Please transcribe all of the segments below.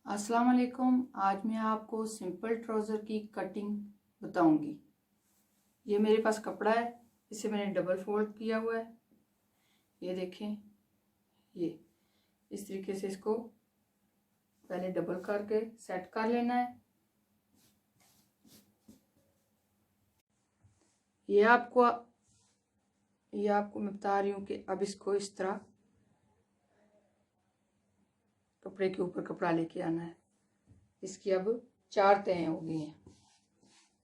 अस्सलाम वालेकुम। आज मैं आपको सिंपल ट्राउज़र की कटिंग बताऊंगी। ये मेरे पास कपड़ा है, इसे मैंने डबल फोल्ड किया हुआ है। ये देखें, ये इस तरीके से इसको पहले डबल करके सेट कर लेना है। ये आपको मैं बता रही हूँ कि अब इसको इस तरह कपड़े के ऊपर कपड़ा लेके आना है। इसकी अब 4 तहें हो गई हैं।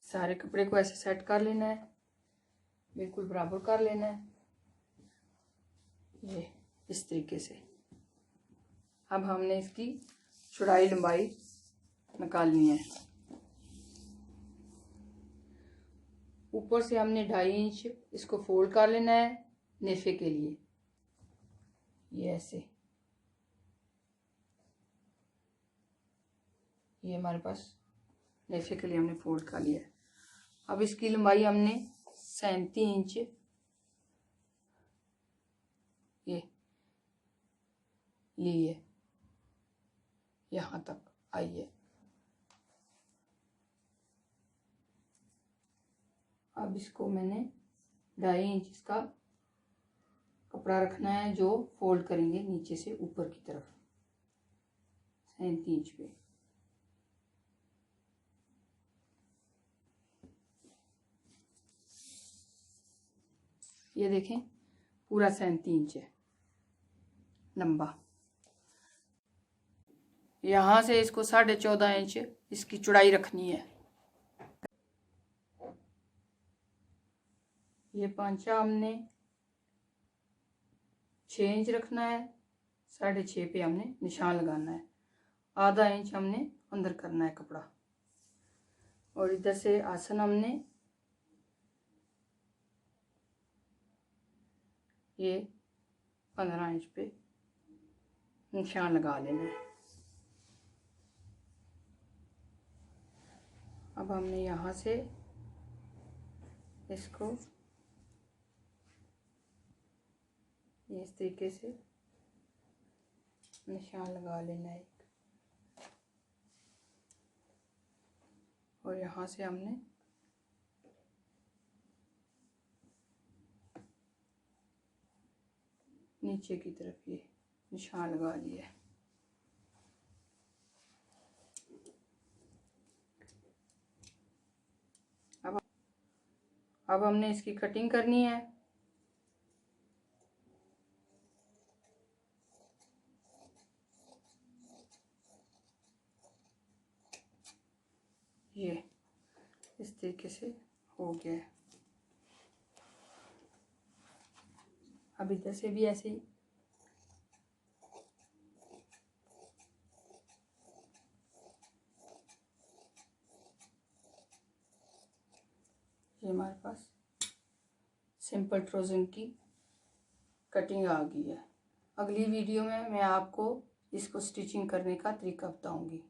सारे कपड़े को ऐसे सेट कर लेना है, बिल्कुल बराबर कर लेना है, ये इस तरीके से। अब हमने इसकी चौड़ाई लंबाई निकालनी है। ऊपर से हमने 2.5 इंच इसको फोल्ड कर लेना है नेफे के लिए। ये ऐसे, ये हमारे पास नेफे के लिए हमने फोल्ड कर लिया है। अब इसकी लंबाई हमने 37 इंच ये ली है, यहाँ तक आई है। अब इसको मैंने 2.5 इंच इसका कपड़ा रखना है, जो फोल्ड करेंगे नीचे से ऊपर की तरफ 37 इंच पे। ये देखें, पूरा 37 इंच है लंबा। यहाँ से इसको 14.5 इंच इसकी चौड़ाई रखनी है। ये पांचा हमने 6 इंच रखना है, 6.5 पे हमने निशान लगाना है। आधा इंच हमने अंदर करना है कपड़ा, और इधर से आसन हमने ये 15 इंच पे निशान लगा लेना है। अब हमने यहाँ से इसको इस तरीके से निशान लगा लेना है, और यहाँ से हमने नीचे की तरफ ये निशान लगा लिया है। अब हमने इसकी कटिंग करनी है। ये इस तरीके से हो गया है। अब इधर से भी ऐसे ही ये हमारे पास सिंपल ट्राउज़र की कटिंग आ गई है। अगली वीडियो में मैं आपको इसको स्टिचिंग करने का तरीका बताऊंगी।